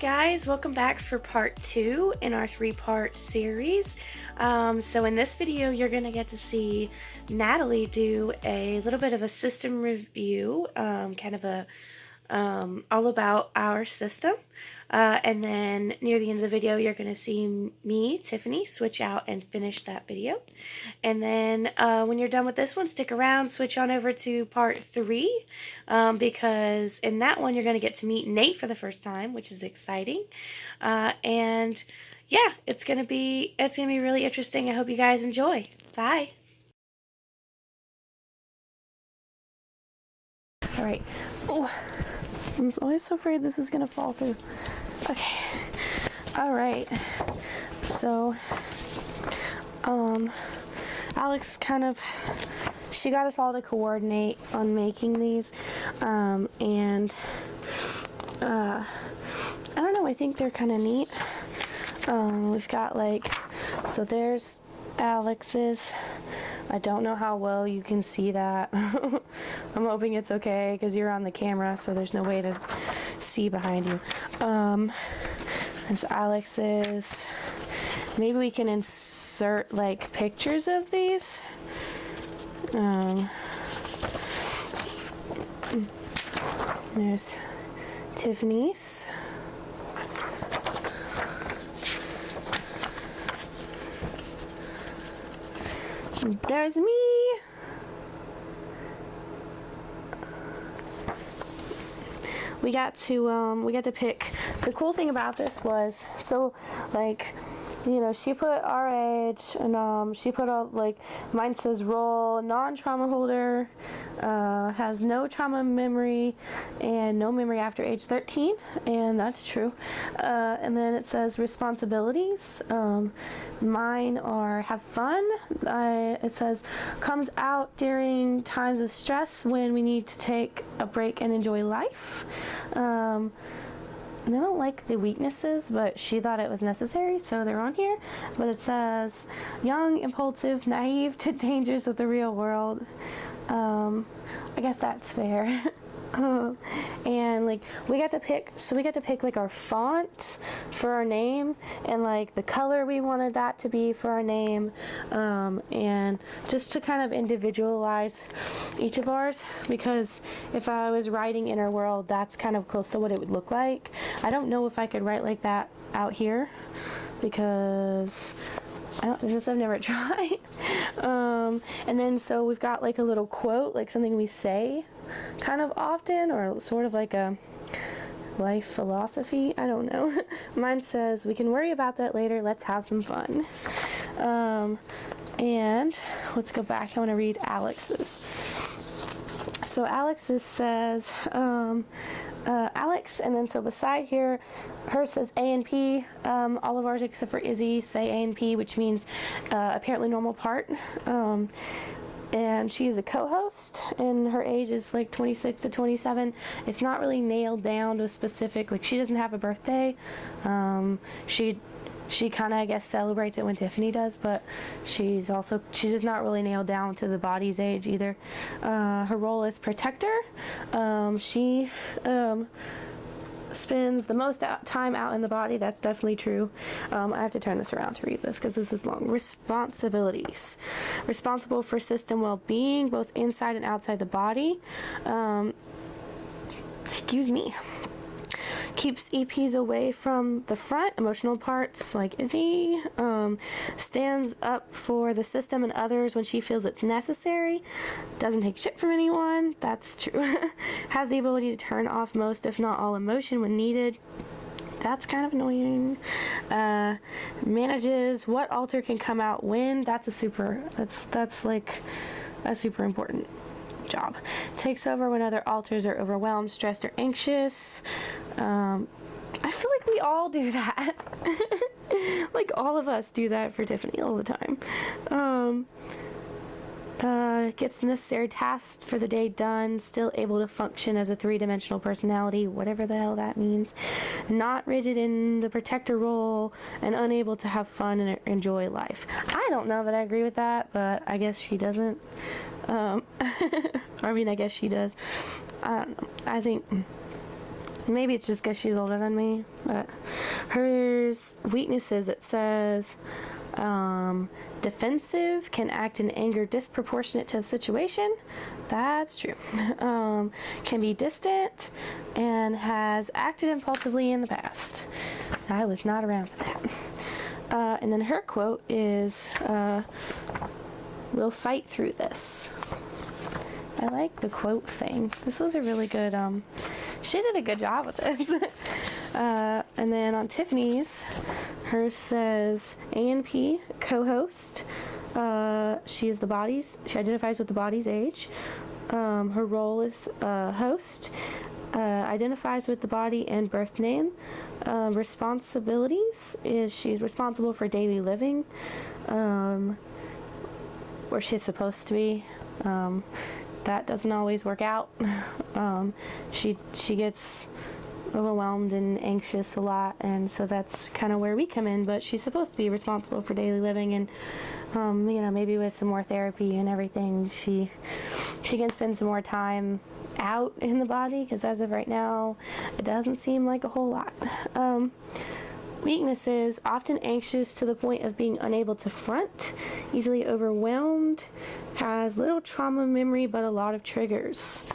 guys, welcome back for part 2 in our 3-part series. So in this video you're going to get to see Natalie do a little bit of a system review, kind of a all about our system. And then near the end of the video, you're going to see me, Tiffany, switch out and finish that video. And then when you're done with this one, stick around, switch on over to part 3, because in that one, you're going to get to meet Nate for the first time, which is exciting. And yeah, it's going to be really interesting. I hope you guys enjoy. Bye. All right. Ooh. I'm always so afraid this is gonna fall through. Okay. All right. So, Alex she got us all to coordinate on making these, and I don't know. I think they're kind of neat. We've got so there's Alex's. I don't know how well you can see that. I'm hoping it's okay because you're on the camera, so there's no way to see behind you. There's Alex's. Maybe we can insert pictures of these. There's Tiffany's. There's me. We got to pick. The cool thing about this was, she put our age, and she put all mine says role non-trauma holder, has no trauma memory and no memory after age 13, and that's true. And then it says responsibilities. Mine are have fun. It says comes out during times of stress when we need to take a break and enjoy life. And I don't like the weaknesses, but she thought it was necessary, so they're on here. But it says young, impulsive, naive to dangers of the real world. I guess that's fair. And we got to pick our font for our name, and the color we wanted that to be for our name, and just to kind of individualize each of ours, because if I was writing Inner World, that's kind of close to what it would look like. I don't know if I could write like that out here because I've never tried. And then so we've got a little quote, something we say kind of often, or sort of like a life philosophy. I don't know. Mine says, we can worry about that later. Let's have some fun. And let's go back. I want to read Alex's. So Alex's says, Alex, and then so beside here, hers says A and P. All of ours except for Izzy say A and P, which means apparently normal part. And she is a co-host, and her age is 26 to 27. It's not really nailed down to a specific, she doesn't have a birthday. She kind of, I guess, celebrates it when Tiffany does, but she's just not really nailed down to the body's age either. Her role is protector. She spends the most time out in the body. That's definitely true. I have to turn this around to read this because this is long. Responsibilities. Responsible for system well-being, both inside and outside the body. Excuse me. Keeps EPs away from the front, emotional parts like Izzy. Stands up for the system and others when she feels it's necessary. Doesn't take shit from anyone. That's true. Has the ability to turn off most, if not all, emotion when needed. That's kind of annoying. Manages what alter can come out when. That's a super important job. Takes over when other alters are overwhelmed, stressed, or anxious. I feel like we all do that. All of us do that for Tiffany all the time. Gets the necessary tasks for the day done, still able to function as a 3-dimensional personality, whatever the hell that means. Not rigid in the protector role, and unable to have fun and enjoy life. I don't know that I agree with that, but I guess she doesn't. I guess she does. I don't know. I think Maybe it's just because she's older than me, but her weaknesses, it says defensive, can act in anger disproportionate to the situation. That's true. Can be distant and has acted impulsively in the past. I was not around for that. And then her quote is, we'll fight through this. I like the quote thing. This was a really good, she did a good job with this. And then on Tiffany's, hers says ANP, co-host. She identifies with the body's age. Her role is host. Identifies with the body and birth name. Responsibilities is she's responsible for daily living, where she's supposed to be. That doesn't always work out. She gets overwhelmed and anxious a lot, and so that's kind of where we come in. But she's supposed to be responsible for daily living, and maybe with some more therapy and everything, she can spend some more time out in the body, because as of right now, it doesn't seem like a whole lot. Weaknesses: often anxious to the point of being unable to front, easily overwhelmed, has little trauma memory but a lot of triggers.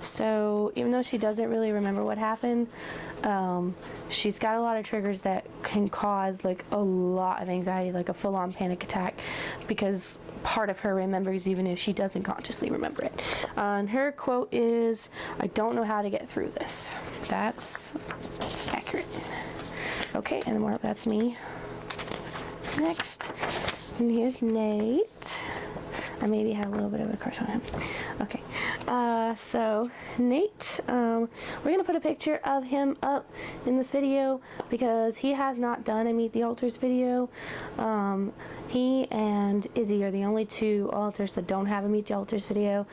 So even though she doesn't really remember what happened, she's got a lot of triggers that can cause like a lot of anxiety, like a full-on panic attack, because part of her remembers even if she doesn't consciously remember it. And her quote is, "I don't know how to get through this." That's accurate. Okay, and more, that's me. Next, and here's Nate. I maybe had a little bit of a crush on him. Okay, so Nate, we're gonna put a picture of him up in this video because he has not done a Meet the Alters video. He and Izzy are the only two alters that don't have a Meet the Alters video.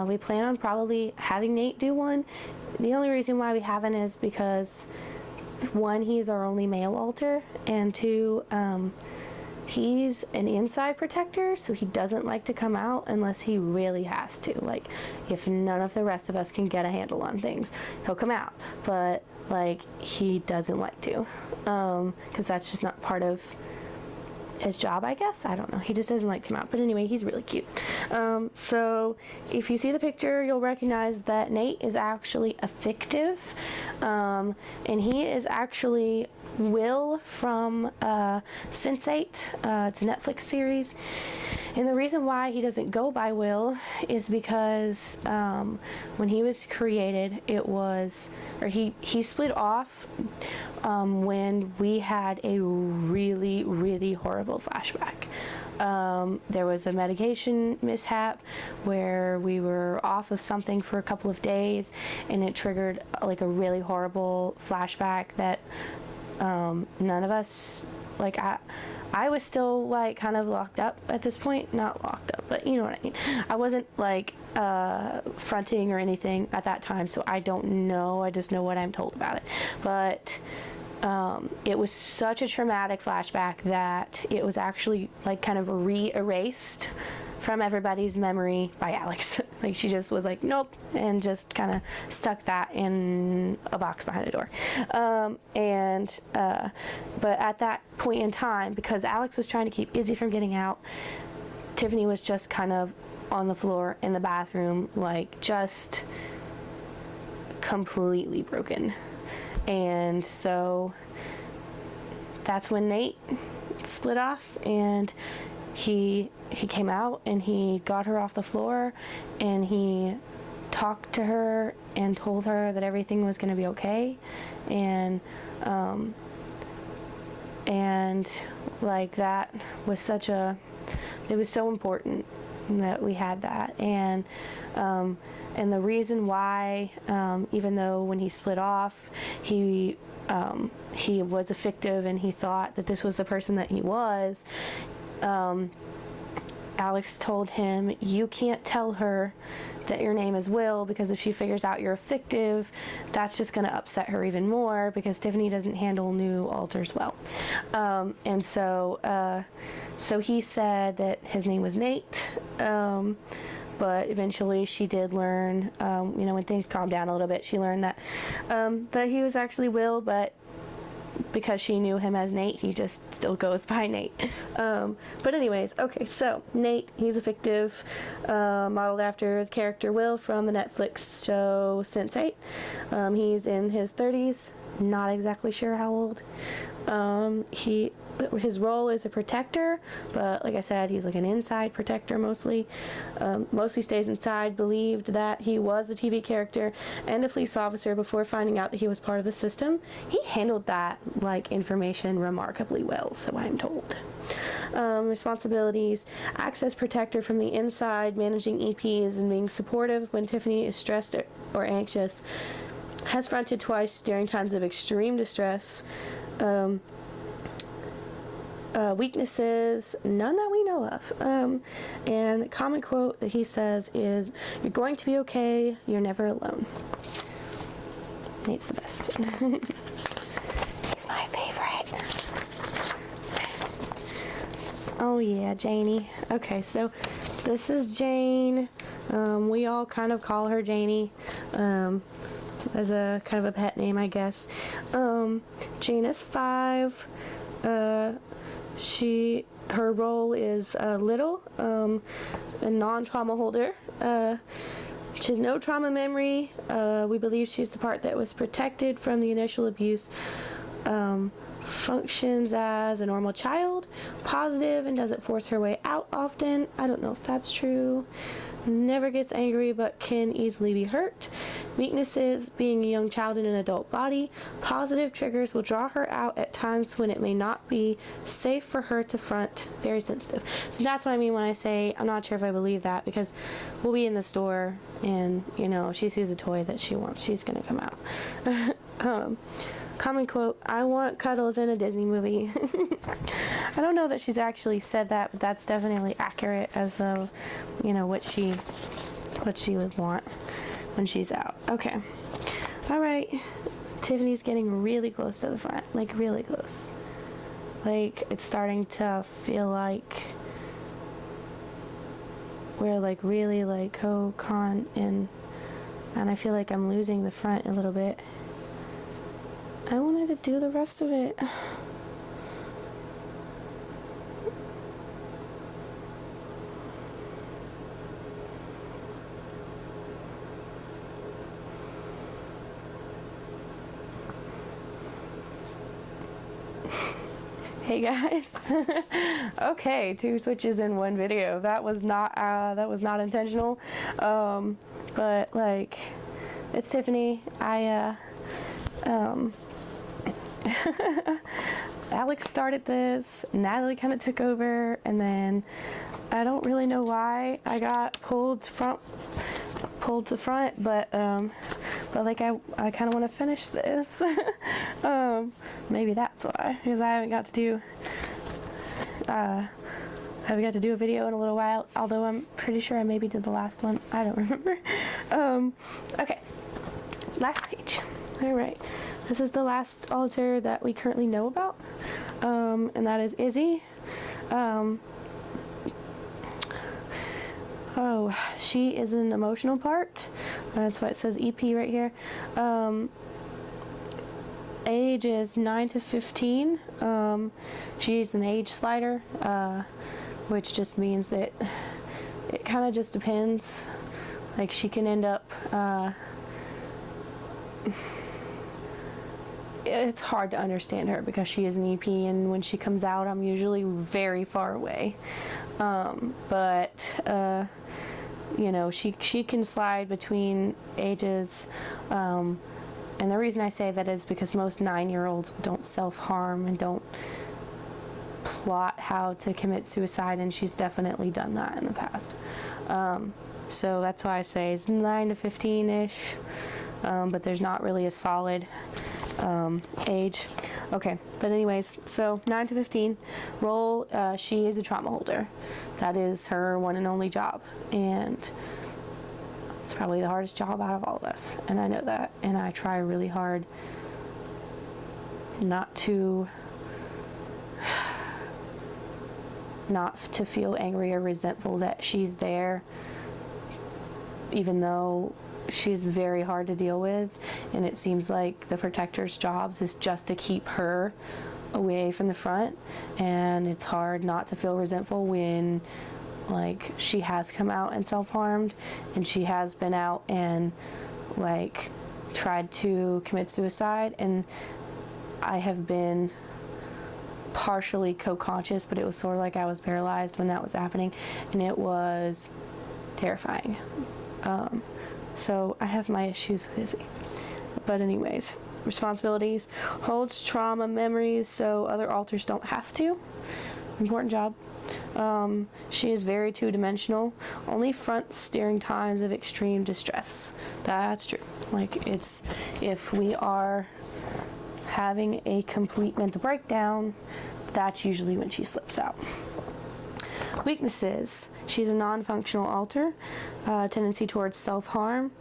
We plan on probably having Nate do one. The only reason why we haven't is because, one, he's our only male alter, and two, he's an inside protector, so he doesn't like to come out unless he really has to. Like, if none of the rest of us can get a handle on things, he'll come out, but like, he doesn't like to, because that's just not part of his job, I guess. I don't know, he just doesn't like to come out. But anyway, he's really cute. So if you see the picture, you'll recognize that Nate is actually a fictive, and he is actually Will from Sense8. It's a Netflix series, and the reason why he doesn't go by Will is because when he was created, he split off when we had a really, really horrible flashback. There was a medication mishap where we were off of something for a couple of days, and it triggered like a really horrible flashback that none of us, like, I was still like kind of locked up at this point. Not locked up, but you know what I mean. I wasn't like fronting or anything at that time, so I don't know. I just know what I'm told about it. But it was such a traumatic flashback that it was actually like kind of re-erased from everybody's memory by Alex. Like, she just was like, nope, and just kind of stuck that in a box behind a door. But at that point in time, because Alex was trying to keep Izzy from getting out, Tiffany was just kind of on the floor in the bathroom, like just completely broken. And so that's when Nate split off, and he came out and he got her off the floor, and he talked to her and told her that everything was going to be okay, and like, that was it was so important that we had that. And the reason why, even though when he split off, he was a fictive and he thought that this was the person that he was, Alex told him, you can't tell her that your name is Will, because if she figures out you're a fictive, that's just going to upset her even more, because Tiffany doesn't handle new alters well. And so he said that his name was Nate, but but eventually she did learn, when things calmed down a little bit, she learned that he was actually Will, but because she knew him as Nate, he just still goes by Nate. But anyways, okay, so Nate, he's a fictive, modeled after the character Will from the Netflix show Sense8. He's in his 30s, not exactly sure how old. His role is a protector, but like I said, he's like an inside protector mostly. Mostly stays inside, believed that he was a TV character and a police officer before finding out that he was part of the system. He handled that information remarkably well, so I'm told. Responsibilities: access protector from the inside, managing EPs and being supportive when Tiffany is stressed or anxious. Has fronted twice during times of extreme distress. Weaknesses, none that we know of. And a common quote that he says is, "You're going to be okay, you're never alone." Nate's the best. He's my favorite. Oh yeah, Janie. Okay, so this is Jane. We all kind of call her Janie. As a kind of a pet name, I guess. Jane is 5. Her role is little, a non-trauma holder. She has no trauma memory. We believe she's the part that was protected from the initial abuse. Functions as a normal child, positive, and doesn't force her way out often. I don't know if that's true. Never gets angry but can easily be hurt. Weaknesses: being a young child in an adult body. Positive triggers will draw her out at times when it may not be safe for her to front. Very sensitive. So that's what I mean when I say I'm not sure if I believe that, because we'll be in the store and she sees a toy that she wants, she's gonna come out. Common quote: "I want cuddles in a Disney movie." I don't know that she's actually said that, but that's definitely accurate as of, what she would want when she's out. Okay. All right. Tiffany's getting really close to the front, really close. It's starting to feel like we're really co-con and I feel like I'm losing the front a little bit. I wanted to do the rest of it. Hey guys. Okay, 2 switches in one video. That was not intentional. But it's Tiffany. Alex started this, Natalie kind of took over, and then I don't really know why I got pulled to front, but I kind of want to finish this. Maybe that's why, because I haven't got to do a video in a little while, although I'm pretty sure I maybe did the last one. I don't remember. Okay, last page. All right. This is the last alter that we currently know about, and that is Izzy. She is an emotional part. That's why it says EP right here. Age is 9 to 15. She's an age slider, which just means that it kind of just depends. She can end up... it's hard to understand her because she is an EP, and when she comes out, I'm usually very far away. She can slide between ages, and the reason I say that is because most 9-year-olds don't self-harm and don't plot how to commit suicide, and she's definitely done that in the past. So that's why I say it's 9 to 15-ish, but there's not really a solid age. Okay, but anyways, so 9 to 15 role, she is a trauma holder. That is her one and only job, and it's probably the hardest job out of all of us, and I know that, and I try really hard not to feel angry or resentful that she's there even though she's very hard to deal with, and it seems like the protector's jobs is just to keep her away from the front, and it's hard not to feel resentful when like she has come out and self-harmed, and she has been out and like tried to commit suicide, and I have been partially co-conscious, but it was sort of like I was paralyzed when that was happening, and it was terrifying. So I have my issues with Izzy. But anyways, responsibilities. Holds trauma memories so other alters don't have to. Important job. She is very two-dimensional. Only fronts during times of extreme distress. That's true. Like, it's if we are having a complete mental breakdown, that's usually when she slips out. Weaknesses. She's a non-functional alter, tendency towards self-harm,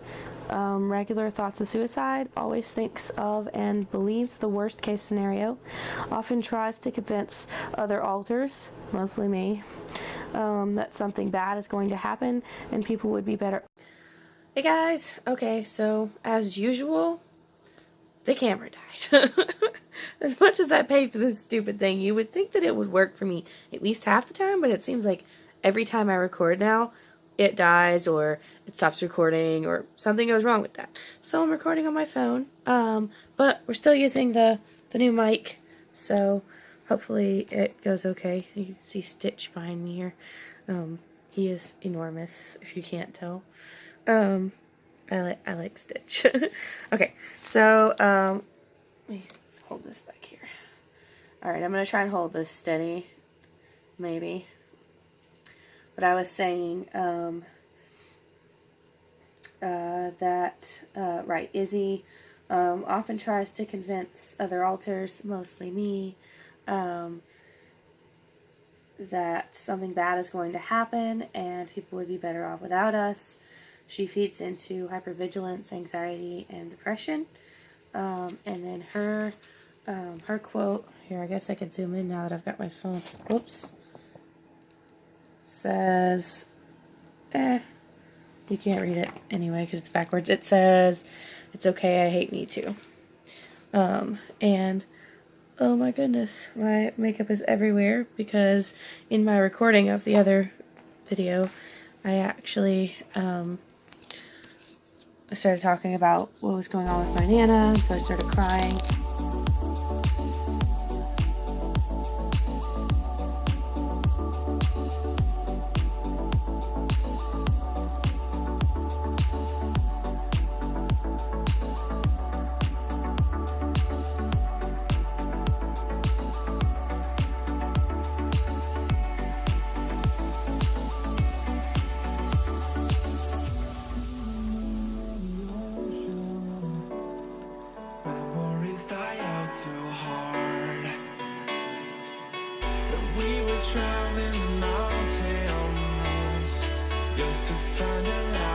regular thoughts of suicide, always thinks of and believes the worst case scenario, often tries to convince other alters, mostly me, that something bad is going to happen and people would be better. Hey guys, okay, so as usual, the camera died. As much as I paid for this stupid thing, you would think that it would work for me at least half the time, but it seems like every time I record now, it dies or it stops recording or something goes wrong with that. So I'm recording on my phone, but we're still using the new mic, so hopefully it goes okay. You can see Stitch behind me here. He is enormous, if you can't tell. I like Stitch. Okay, so let me hold this back here. Alright, I'm going to try and hold this steady, maybe. But I was saying right, Izzy often tries to convince other alters, mostly me, that something bad is going to happen and people would be better off without us. She feeds into hypervigilance, anxiety, and depression. And then her quote, here, I guess I could zoom in now that I've got my phone. Whoops. Says, you can't read it anyway because it's backwards. It says, it's okay, I hate me too. And, oh my goodness, my makeup is everywhere because in my recording of the other video, I actually, I started talking about what was going on with my Nana, and so I started crying. Traveling mountains just to find a light.